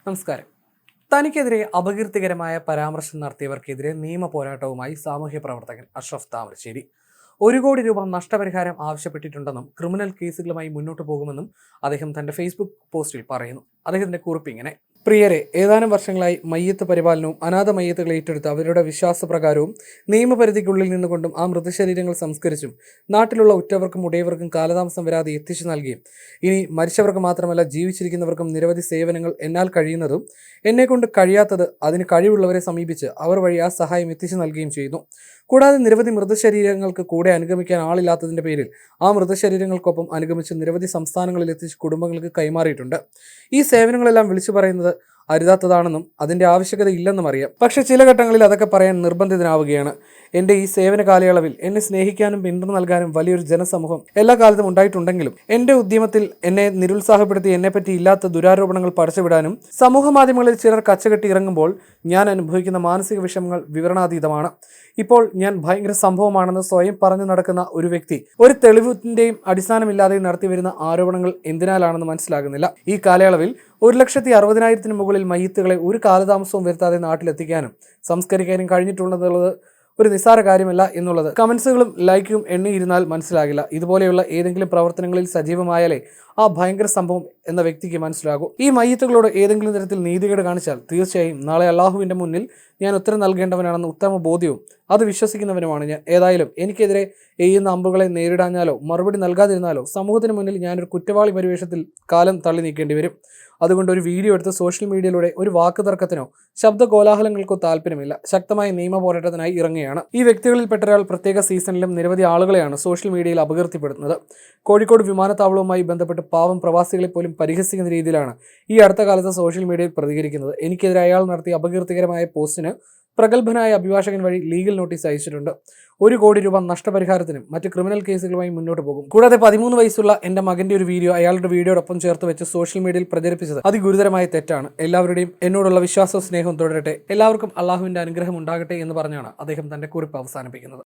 നമസ്കാരം. തനിക്കെതിരെ അപകീർത്തികരമായ പരാമർശം നടത്തിയവർക്കെതിരെ നിയമ പോരാട്ടവുമായി സാമൂഹ്യ പ്രവർത്തകൻ അഷ്റഫ് താമരശ്ശേരി. 1 കോടി രൂപ നഷ്ടപരിഹാരം ആവശ്യപ്പെട്ടിട്ടുണ്ടെന്നും ക്രിമിനൽ കേസുകളുമായി മുന്നോട്ട് പോകുമെന്നും അദ്ദേഹം തന്റെ ഫേസ്ബുക്ക് പോസ്റ്റിൽ പറയുന്നു. അദ്ദേഹത്തിന്റെ കുറിപ്പ് ഇങ്ങനെ: പ്രിയരെ, ഏതാനും വർഷങ്ങളായി മയ്യത്ത് പരിപാലനവും അനാഥ മയ്യത്തുകൾ ഏറ്റെടുത്ത് അവരുടെ വിശ്വാസപ്രകാരവും നിയമപരിധിക്കുള്ളിൽ നിന്നുകൊണ്ടും ആ മൃതശരീരങ്ങൾ സംസ്കരിച്ചും നാട്ടിലുള്ള ഉറ്റവർക്കും ഉടയവർക്കും കാലതാമസം വരാതെ എത്തിച്ചു നൽകിയും ഇനി മരിച്ചവർക്ക് മാത്രമല്ല ജീവിച്ചിരിക്കുന്നവർക്കും നിരവധി സേവനങ്ങൾ എന്നാൽ കഴിയുന്നതും എന്നെക്കൊണ്ട് കഴിയാത്തത് അതിന് കഴിവുള്ളവരെ സമീപിച്ച് അവർ വഴി ആ സഹായം എത്തിച്ചു നൽകുകയും ചെയ്യുന്നു. കൂടാതെ നിരവധി മൃതശരീരങ്ങൾക്ക് കൂടെ അനുഗമിക്കാൻ ആളില്ലാത്തതിന്റെ പേരിൽ ആ മൃതശരീരങ്ങൾക്കൊപ്പം അനുഗമിച്ച് നിരവധി സംസ്ഥാനങ്ങളിൽ എത്തിച്ച് കുടുംബങ്ങൾക്ക് കൈമാറിയിട്ടുണ്ട്. ഈ സേവനങ്ങളെല്ലാം വിളിച്ചു പറയുന്നത് അരുതാത്തതാണെന്നും അതിൻ്റെ ആവശ്യകത ഇല്ലെന്നും അറിയാം. പക്ഷേ ചില ഘട്ടങ്ങളിൽ അതൊക്കെ പറയാൻ നിർബന്ധിതനാവുകയാണ്. എൻ്റെ ഈ സേവന കാലയളവിൽ എന്നെ സ്നേഹിക്കാനും പിന്തുണ നൽകാനും വലിയൊരു ജനസമൂഹം എല്ലാ കാലത്തും ഉണ്ടായിട്ടുണ്ടെങ്കിലും എൻ്റെ ഉദ്യമത്തിൽ എന്നെ നിരുത്സാഹപ്പെടുത്തി എന്നെപ്പറ്റി ഇല്ലാത്ത ദുരാരോപണങ്ങൾ പടച്ചുവിടാനും സമൂഹ മാധ്യമങ്ങളിൽ ചിലർ കച്ചകെട്ടി ഇറങ്ങുമ്പോൾ ഞാൻ അനുഭവിക്കുന്ന മാനസിക വിഷമങ്ങൾ വിവരണാതീതമാണ്. ഇപ്പോൾ ഞാൻ ഭയങ്കര സംഭവമാണെന്ന് സ്വയം പറഞ്ഞു നടക്കുന്ന ഒരു വ്യക്തി ഒരു തെളിവിന്റെയും അടിസ്ഥാനമില്ലാതെ നടത്തിവരുന്ന ആരോപണങ്ങൾ എന്തിനാലാണെന്ന് മനസ്സിലാകുന്നില്ല. ഈ കാലയളവിൽ 1,60,000-ന് മുകളിൽ മയ്യത്തുകളെ ഒരു കാലതാമസവും വരുത്താതെ നാട്ടിലെത്തിക്കാനും സംസ്കരിക്കാനും കഴിഞ്ഞിട്ടുണ്ടെന്നുള്ളത് ഒരു നിസ്സാര കാര്യമല്ല എന്നുള്ളത് കമൻസുകളും ലൈക്കും എണ്ണിയിരുന്നാൽ മനസ്സിലാകില്ല. ഇതുപോലെയുള്ള ഏതെങ്കിലും പ്രവർത്തനങ്ങളിൽ സജീവമായാലേ ആ ഭയങ്കര സംഭവം എന്ന വ്യക്തിക്ക് മനസ്സിലാകും. ഈ മയ്യത്തുകളോട് ഏതെങ്കിലും തരത്തിൽ നീതികേട് കാണിച്ചാൽ തീർച്ചയായും നാളെ അള്ളാഹുവിൻ്റെ മുന്നിൽ ഞാൻ ഉത്തരം നൽകേണ്ടവനാണെന്ന് ഉത്തമ ബോധ്യവും അത് വിശ്വസിക്കുന്നവനുമാണ് ഞാൻ. ഏതായാലും എനിക്കെതിരെ എയ്യുന്ന അമ്പുകളെ നേരിടാഞ്ഞാലോ മറുപടി നൽകാതിരുന്നാലോ സമൂഹത്തിന് മുന്നിൽ ഞാനൊരു കുറ്റവാളി പരിവേഷത്തിൽ കാലം തള്ളി നീക്കേണ്ടി വരും. അതുകൊണ്ട് ഒരു വീഡിയോ എടുത്ത് സോഷ്യൽ മീഡിയയിലൂടെ ഒരു വാക്ക് തർക്കത്തിനോ ശബ്ദ കോലാഹലങ്ങൾക്കോ താല്പര്യമില്ല. ശക്തമായ നിയമ പോരാട്ടത്തിനായി ഇറങ്ങുകയാണ്. ഈ വ്യക്തികളിൽപ്പെട്ട ഒരാൾ പ്രത്യേക സീസണിലും നിരവധി ആളുകളെയാണ് സോഷ്യൽ മീഡിയയിൽ അപകീർത്തിപ്പെടുന്നത്. കോഴിക്കോട് വിമാനത്താവളവുമായി ബന്ധപ്പെട്ട് പാവം പ്രവാസികളെ പോലും പരിഹസിക്കുന്ന രീതിയിലാണ് ഈ അടുത്ത കാലത്ത് സോഷ്യൽ മീഡിയയിൽ പ്രതികരിക്കുന്നത്. എനിക്കെതിരെ അയാൾ നടത്തിയ അപകീർത്തികരമായ പോസ്റ്റിന് പ്രഗത്ഭനായ അഭിഭാഷകൻ വഴി ലീഗൽ നോട്ടീസ് അയച്ചിട്ടുണ്ട്. 1 കോടി രൂപ നഷ്ടപരിഹാരത്തിനും മറ്റ് ക്രിമിനൽ കേസുകളുമായി മുന്നോട്ട് പോകും. കൂടാതെ 13 വയസ്സുള്ള എൻ്റെ മകന്റെ ഒരു വീഡിയോ അയാളുടെ വീഡിയോടൊപ്പം ചേർത്ത് വെച്ച് സോഷ്യൽ മീഡിയയിൽ പ്രചരിപ്പിച്ചത് അതിഗുരുതരമായ തെറ്റാണ്. എല്ലാവരുടെയും എന്നോടുള്ള വിശ്വാസവും സ്നേഹവും തുടരട്ടെ. എല്ലാവർക്കും അള്ളാഹുവിൻ്റെ അനുഗ്രഹം ഉണ്ടാകട്ടെ എന്ന് പറഞ്ഞാണ് അദ്ദേഹം തന്റെ കുറിപ്പ് അവസാനിപ്പിക്കുന്നത്.